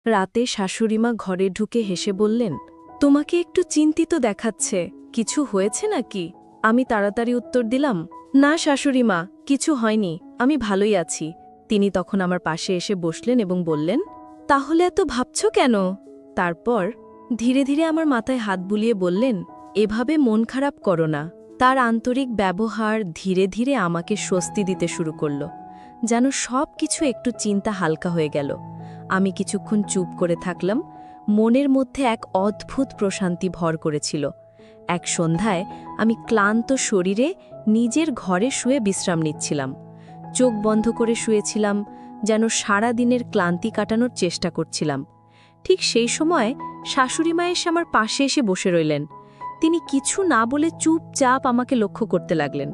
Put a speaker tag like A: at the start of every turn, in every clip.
A: রাতে শাশুড়িমা ঘরে ঢুকে হেসে বললেন, তোমাকে একটু চিন্তিত দেখাচ্ছে, কিছু হয়েছে নাকি? আমি তাড়াতাড়ি উত্তর দিলাম, না শাশুড়িমা, কিছু হয়নি, আমি ভালোই আছি। তিনি তখন আমার পাশে এসে বসলেন এবং বললেন, তাহলে এত ভাবছ কেন? তারপর ধীরে ধীরে আমার মাথায় হাত বুলিয়ে বললেন, এভাবে মন খারাপ করো না। তার আন্তরিক ব্যবহার ধীরে ধীরে আমাকে স্বস্তি দিতে শুরু করল, যেন সব কিছু একটু চিন্তা হালকা হয়ে গেল। আমি কিছুক্ষণ চুপ করে থাকলাম। মনের মধ্যে এক অদ্ভুত প্রশান্তি ভর করেছিল। এক সন্ধ্যায় আমি ক্লান্ত শরীরে নিজের ঘরে শুয়ে বিশ্রাম নিচ্ছিলাম। চোখ বন্ধ করে শুয়েছিলাম, যেন সারা দিনের ক্লান্তি কাটানোর চেষ্টা করছিলাম। ঠিক সেই সময় শাশুড়িমা এসে আমার পাশে এসে বসে রইলেন। তিনি কিছু না বলে চুপচাপ আমাকে লক্ষ্য করতে লাগলেন।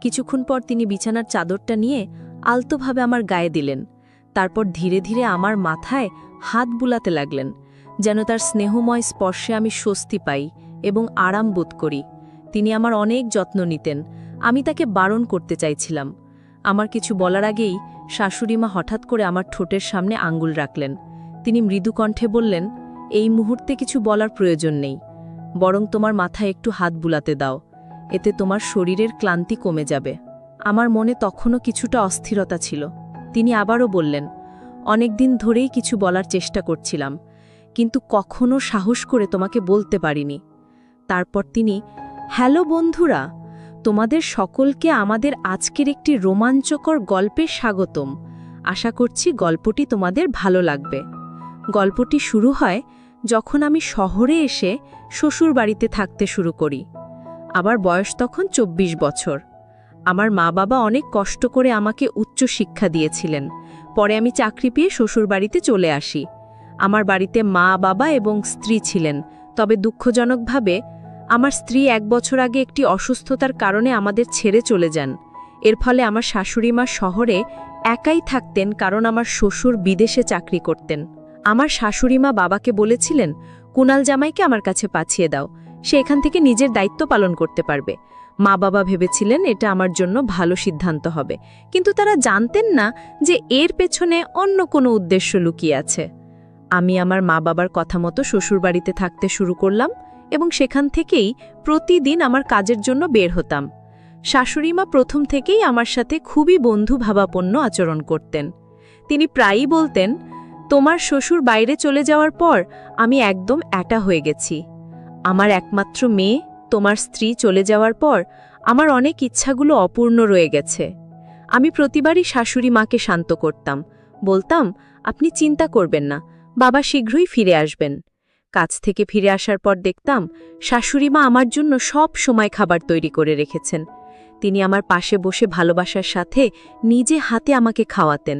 A: কিছুক্ষণ পর তিনি বিছানার চাদরটা নিয়ে আলতোভাবে আমার গায়ে দিলেন। তারপর ধীরে ধীরে আমার মাথায় হাত বুলাতে লাগলেন, যেন তার স্নেহময় স্পর্শে আমি স্বস্তি পাই এবং আরাম বোধ করি। তিনি আমার অনেক যত্ন নিতেন। আমি তাকে বারণ করতে চাইছিলাম। আমার কিছু বলার আগেই শাশুড়িমা হঠাৎ করে আমার ঠোঁটের সামনে আঙ্গুল রাখলেন। তিনি মৃদু কণ্ঠে বললেন, এই মুহূর্তে কিছু বলার প্রয়োজন নেই, বরং তোমার মাথায় একটু হাত বুলাতে দাও, এতে তোমার শরীরের ক্লান্তি কমে যাবে। আমার মনে তখনও কিছুটা অস্থিরতা ছিল। তিনি আবারও বললেন, অনেকদিন ধরেই কিছু বলার চেষ্টা করছিলাম, কিন্তু কখনো সাহস করে তোমাকে বলতে পারিনি। তারপর তিনি, হ্যালো বন্ধুরা, তোমাদের সকলকে আমাদের আজকের একটি রোমাঞ্চকর গল্পে স্বাগতম। আশা করছি গল্পটি তোমাদের ভালো লাগবে। গল্পটি শুরু হয় যখন আমি শহরে এসে শ্বশুর বাড়িতে থাকতে শুরু করি। আমার বয়স তখন 24 বছর। আমার মা বাবা অনেক কষ্ট করে আমাকে উচ্চ শিক্ষা দিয়েছিলেন। পরে আমি চাকরি পেয়ে শ্বশুরবাড়িতে চলে আসি। আমার বাড়িতে মা বাবা এবং স্ত্রী ছিলেন, তবে দুঃখজনকভাবে আমার স্ত্রী 1 বছর আগে একটি অসুস্থতার কারণে আমাদের ছেড়ে চলে যান। এর ফলে আমার শাশুড়িমা শহরে একাই থাকতেন, কারণ আমার শ্বশুর বিদেশে চাকরি করতেন। আমার শাশুড়িমা বাবাকে বলেছিলেন, কুনাল জামাইকে আমার কাছে পাঠিয়ে দাও, সে এখান থেকে নিজের দায়িত্ব পালন করতে পারবে। মা বাবা ভেবেছিলেন এটা আমার জন্য ভালো সিদ্ধান্ত হবে, কিন্তু তারা জানতেন না যে এর পেছনে অন্য কোনো উদ্দেশ্য লুকিয়ে আছে। আমি আমার মা বাবার কথা মতো শ্বশুরবাড়িতে থাকতে শুরু করলাম এবং সেখান থেকেই প্রতিদিন আমার কাজের জন্য বের হতাম। শাশুড়িমা প্রথম থেকেই আমার সাথে খুবই বন্ধুভাবাপন্ন আচরণ করতেন। তিনি প্রায়ই বলতেন, তোমার শ্বশুর বাইরে চলে যাওয়ার পর আমি একদম একা হয়ে গেছি। আমার একমাত্র মেয়ে, তোমার স্ত্রী চলে যাওয়ার পর আমার অনেক ইচ্ছাগুলো অপূর্ণ রয়ে গেছে। আমি প্রতিবারই শাশুড়ি মাকে শান্ত করতাম, বলতাম, আপনি চিন্তা করবেন না, বাবা শীঘ্রই ফিরে আসবেন। কাজ থেকে ফিরে আসার পর দেখতাম শাশুড়ি মা আমার জন্য সব সময় খাবার তৈরি করে রেখেছেন। তিনি আমার পাশে বসে ভালোবাসার সাথে নিজে হাতে আমাকে খাওয়াতেন।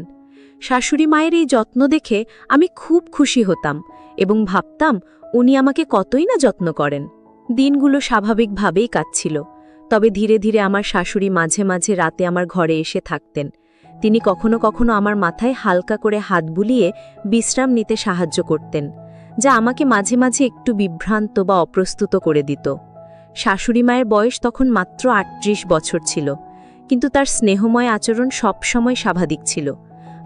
A: শাশুড়ি মায়ের এই যত্ন দেখে আমি খুব খুশি হতাম এবং ভাবতাম উনি আমাকে কতই না যত্ন করেন। দিনগুলো স্বাভাবিকভাবেই কাটছিল, তবে ধীরে ধীরে আমার শাশুড়ি মাঝে মাঝে রাতে আমার ঘরে এসে থাকতেন। তিনি কখনো কখনো আমার মাথায় হালকা করে হাত বুলিয়ে বিশ্রাম নিতে সাহায্য করতেন, যা আমাকে মাঝে মাঝে একটু বিভ্রান্ত বা অপ্রস্তুত করে দিত। শাশুড়ি মায়ের বয়স তখন মাত্র 38 বছর ছিল, কিন্তু তার স্নেহময় আচরণ সবসময় স্বাভাবিক ছিল।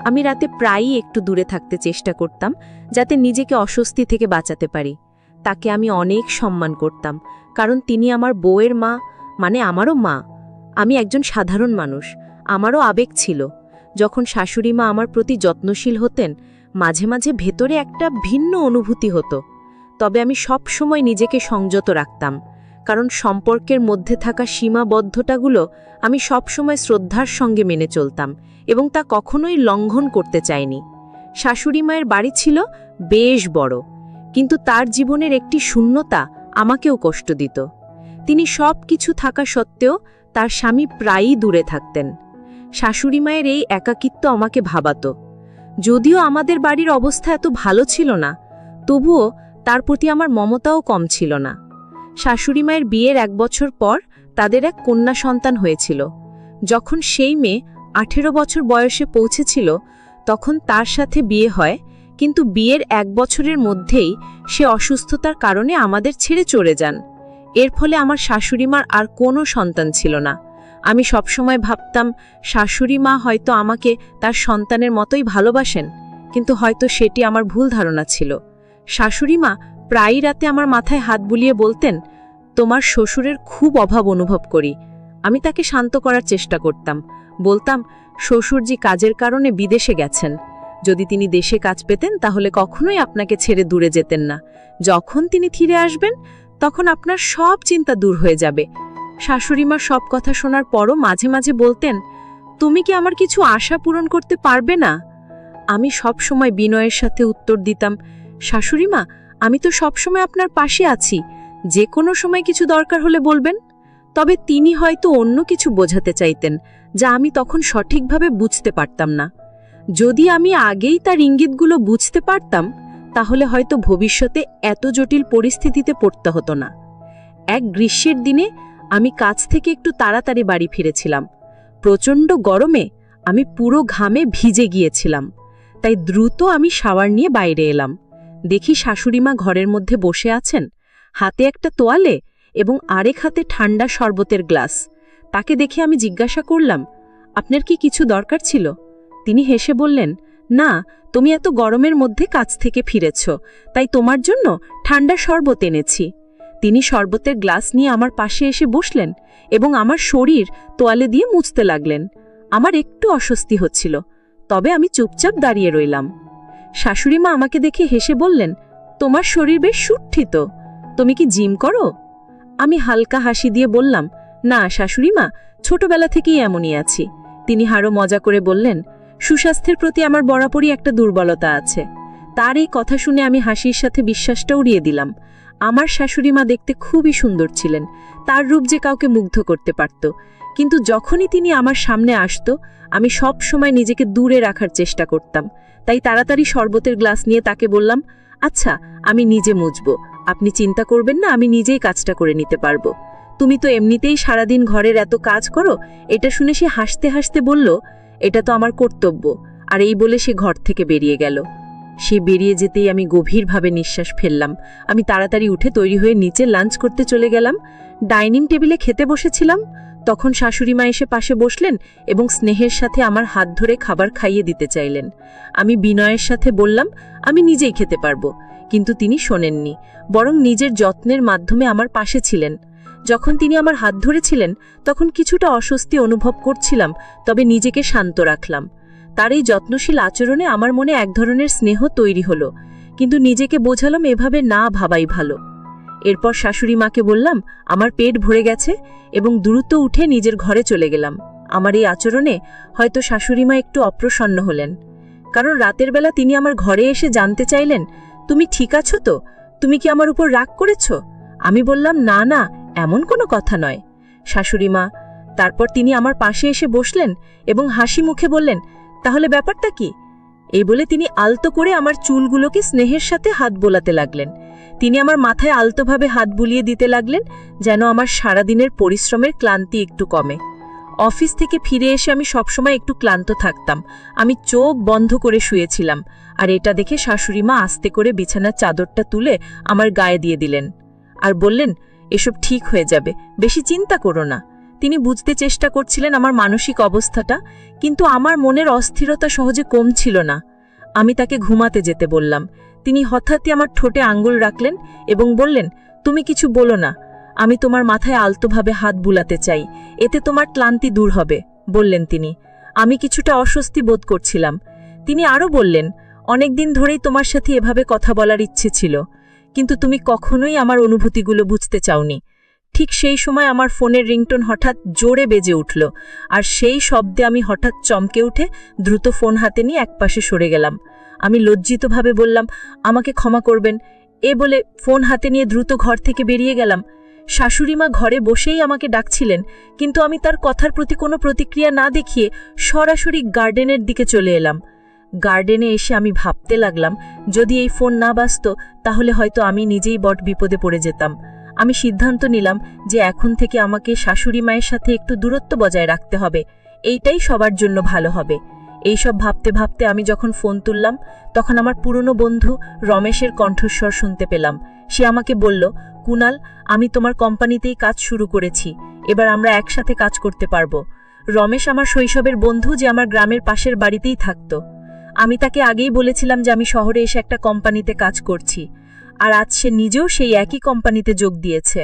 A: আমি রাতে প্রায়ই একটু দূরে থাকতে চেষ্টা করতাম, যাতে নিজেকে অস্বস্তি থেকে বাঁচাতে পারি। তাকে আমি অনেক সম্মান করতাম, কারণ তিনি আমার বউয়ের মা, মানে আমারও মা। আমি একজন সাধারণ মানুষ, আমারও আবেগ ছিল। যখন শাশুড়ি মা আমার প্রতি যত্নশীল হতেন, মাঝে মাঝে ভেতরে একটা ভিন্ন অনুভূতি হতো। তবে আমি সব সময় নিজেকে সংযত রাখতাম, কারণ সম্পর্কের মধ্যে থাকা সীমাবদ্ধতাগুলো আমি সব সময় শ্রদ্ধার সঙ্গে মেনে চলতাম এবং তা কখনোই লঙ্ঘন করতে চাইনি। শাশুড়ি মায়ের বাড়ি ছিল বেশ বড়, কিন্তু তার জীবনের একটি শূন্যতা আমাকেও কষ্ট দিত। তিনি সব কিছু থাকা সত্ত্বেও তার স্বামী প্রায়ই দূরে থাকতেন। শাশুড়ি মায়ের এই একাকিত্ব আমাকে ভাবাত। যদিও আমাদের বাড়ির অবস্থা এত ভালো ছিল না, তবুও তার প্রতি আমার মমতাও কম ছিল না। শাশুড়ি মায়ের বিয়ের 1 বছর পর তাদের এক কন্যা সন্তান হয়েছিল। যখন সেই মেয়ে 18 বছর বয়সে পৌঁছেছিল, তখন তার সাথে বিয়ে হয়, কিন্তু বিয়ের 1 বছরের মধ্যেই সে অসুস্থতার কারণে আমাদের ছেড়ে চলে যান। এর ফলে আমার শাশুড়িমার আর কোনো সন্তান ছিল না। আমি সবসময় ভাবতাম শাশুড়ি মা হয়তো আমাকে তার সন্তানের মতোই ভালোবাসেন,
B: কিন্তু হয়তো সেটি আমার ভুল ধারণা ছিল। শাশুড়ি মা প্রায়ই রাতে আমার মাথায় হাত বুলিয়ে বলতেন, তোমার শ্বশুরের খুব অভাব অনুভব করি। আমি তাকে শান্ত করার চেষ্টা করতাম, বলতাম শ্বশুরজি কাজের কারণে বিদেশে গেছেন, যদি তিনি দেশে কাজ পেতেন তাহলে কখনোই আপনাকে ছেড়ে দূরে যেতেন না। যখন তিনি ফিরে আসবেন তখন আপনার সব চিন্তা দূর হয়ে যাবে। শাশুড়িমা সব কথা শোনার পরও মাঝে মাঝে বলতেন, তুমি কি আমার কিছু আশা পূরণ করতে পারবে না? আমি সব সময় বিনয়ের সাথে উত্তর দিতাম, শাশুড়িমা আমি তো সবসময় আপনার পাশে আছি, যে কোনো সময় কিছু দরকার হলে বলবেন। তবে তিনি হয়তো অন্য কিছু বোঝাতে চাইতেন, যা আমি তখন সঠিকভাবে বুঝতে পারতাম না। যদি আমি আগেই তার ইঙ্গিতগুলো বুঝতে পারতাম তাহলে হয়তো ভবিষ্যতে এত জটিল পরিস্থিতিতে পড়তে হতো না। এক গ্রীষ্মের দিনে আমি কাজ থেকে একটু তাড়াতাড়ি বাড়ি ফিরেছিলাম। প্রচণ্ড গরমে আমি পুরো ঘামে ভিজে গিয়েছিলাম, তাই দ্রুত আমি শাওয়ার নিয়ে বাইরে এলাম। দেখি শাশুড়িমা ঘরের মধ্যে বসে আছেন, হাতে একটা তোয়ালে এবং আরেক হাতে ঠান্ডা শরবতের গ্লাস। তাকে দেখে আমি জিজ্ঞাসা করলাম, আপনার কি কিছু দরকার ছিল? তিনি হেসে বললেন, না, তুমি এত গরমের মধ্যে কাজ থেকে ফিরেছ, তাই তোমার জন্য ঠান্ডা শরবত এনেছি। তিনি শরবতের গ্লাস নিয়ে আমার পাশে এসে বসলেন এবং আমার শরীর তোয়ালে দিয়ে মুছতে লাগলেন। আমার একটু অস্বস্তি হচ্ছিল, তবে আমি চুপচাপ দাঁড়িয়ে রইলাম। শাশুড়িমা আমাকে দেখে হেসে বললেন, তোমার শরীর বেশ সুঠিত, তুমি কি জিম করো? আমি হালকা হাসি দিয়ে বললাম, না শাশুড়িমা, ছোটবেলা থেকেই এমনই আছি। তিনি আরও মজা করে বললেন, সুস্বাস্থ্যের প্রতি আমার বরাবরই একটা দুর্বলতা আছে। তার এই কথা শুনে আমি হাসির সাথে বিশ্বাসটা উড়িয়ে দিলাম। আমার শাশুড়িমা দেখতে খুবই সুন্দর ছিলেন, তার রূপ যে কাউকে মুগ্ধ করতে পারত। কিন্তু যখনই তিনি আমার সামনে আসত আমি সব সময় নিজেকে দূরে রাখার চেষ্টা করতাম। তাই তাড়াতাড়ি শরবতের গ্লাস নিয়ে তাকে বললাম, আচ্ছা আমি নিজে মুছব, আপনি চিন্তা করবেন না, আমি নিজেই কাজটা করে নিতে পারবো। তুমি তো এমনিতেই সারাদিন ঘরের এত কাজ করো। এটা শুনে সে হাসতে হাসতে বলল, এটা তো আমার কর্তব্য। আর এই বলে সে ঘর থেকে বেরিয়ে গেল। সে বেরিয়ে যেতেই আমি গভীরভাবে নিঃশ্বাস ফেললাম। আমি তাড়াতাড়ি উঠে তৈরি হয়ে নিচে লাঞ্চ করতে চলে গেলাম। ডাইনিং টেবিলে খেতে বসেছিলাম, তখন শাশুড়িমা এসে পাশে বসলেন এবং স্নেহের সাথে আমার হাত ধরে খাবার খাইয়ে দিতে চাইলেন। আমি বিনয়ের সাথে বললাম, আমি নিজেই খেতে পারবো, কিন্তু তিনি শোনেননি, বরং নিজের যত্নের মাধ্যমে আমার পাশে ছিলেন। যখন তিনি আমার হাত ধরেছিলেন তখন কিছুটা অস্বস্তি অনুভব করছিলাম, তবে নিজেকে শান্ত রাখলাম। তার এই যত্নশীল আচরণে আমার মনে এক ধরনের স্নেহ তৈরি হলো, কিন্তু নিজেকে বোঝালাম এভাবে না ভাবাই ভালো। এরপর শাশুড়ি মাকে বললাম, আমার পেট ভরে গেছে, এবং দ্রুত উঠে নিজের ঘরে চলে গেলাম। আমার এই আচরণে হয়তো শাশুড়িমা একটু অপ্রসন্ন হলেন, কারণ রাতের বেলা তিনি আমার ঘরে এসে জানতে চাইলেন, তুমি ঠিক আছো তো? তুমি কি আমার উপর রাগ করেছ? আমি বললাম, না না, এমন কোনো কথা নয় শাশুড়িমা। তারপর তিনি আমার পাশে এসে বসলেন এবং হাসি মুখে বললেন, তাহলে ব্যাপারটা কি? এই বলে তিনি আলতো করে আমার চুলগুলোকে স্নেহের সাথে হাত বোলাতে লাগলেন। তিনি আমার মাথায় আলতোভাবে হাত বুলিয়ে দিতে লাগলেন, যেন আমার সারাদিনের পরিশ্রমের ক্লান্তি একটু কমে। অফিস থেকে ফিরে এসে আমি সবসময় একটু ক্লান্ত থাকতাম। আমি চোখ বন্ধ করে শুয়েছিলাম, আর এটা দেখে শাশুড়িমা আস্তে করে বিছানার চাদরটা তুলে আমার গায়ে দিয়ে দিলেন আর বললেন, এসব ঠিক হয়ে যাবে, বেশি চিন্তা করো না। তিনি বুঝতে চেষ্টা করছিলেন আমার মানসিক অবস্থাটা, কিন্তু আমার মনের অস্থিরতা সহজে কমছিল না। আমি তাকে ঘুমাতে যেতে বললাম। তিনি হঠাৎই আমার ঠোঁটে আঙ্গুল রাখলেন এবং বললেন, তুমি কিছু বলো না, আমি তোমার মাথায় আলতোভাবে হাত বুলাতে চাই, এতে তোমার ক্লান্তি দূর হবে, বললেন তিনি। আমি কিছুটা অস্বস্তি বোধ করছিলাম। তিনি আরও বললেন, অনেকদিন ধরেই তোমার সাথে এভাবে কথা বলার ইচ্ছে ছিল, কিন্তু তুমি কখনোই আমার অনুভূতিগুলো বুঝতে চাওনি। ঠিক সেই সময় আমার ফোনের রিংটোন হঠাৎ জোরে বেজে উঠল, আর সেই শব্দে আমি হঠাৎ চমকে উঠে দ্রুত ফোন হাতে নিয়ে একপাশে সরে গেলাম। আমি লজ্জিতভাবে বললাম, আমাকে ক্ষমা করবেন, এ বলে ফোন হাতে নিয়ে দ্রুত ঘর থেকে বেরিয়ে গেলাম। শাশুড়িমা ঘরে বসেই আমাকে ডাকছিলেন, কিন্তু আমি তার কথার প্রতি কোনো প্রতিক্রিয়া না দেখিয়ে সরাসরি গার্ডেনের দিকে চলে এলাম। গার্ডেনে এসে আমি ভাবতে লাগলাম, যদি এই ফোন না বাজত তাহলে হয়তো আমি নিজেই বড় বিপদে পড়ে যেতাম। আমি সিদ্ধান্ত নিলাম যে এখন থেকে আমাকে শাশুড়ি মায়ের সাথে একটু দূরত্ব বজায় রাখতে হবে, এইটাই সবার জন্য ভালো হবে। এইসব ভাবতে ভাবতে আমি যখন ফোন তুললাম তখন আমার পুরনো বন্ধু রমেশের কণ্ঠস্বর শুনতে পেলাম। সে আমাকে বলল, কুনাল, আমি তোমার কোম্পানিতেই কাজ শুরু করেছি, এবার আমরা একসাথে কাজ করতে পারবো। রমেশ আমার শৈশবের বন্ধু, যে আমার গ্রামের পাশের বাড়িতেই থাকত। আমি তাকে আগেই বলেছিলাম যে আমি শহরে এসে একটা কোম্পানিতে কাজ করছি, আর আজ সে নিজেও সেই একই কোম্পানিতে যোগ দিয়েছে।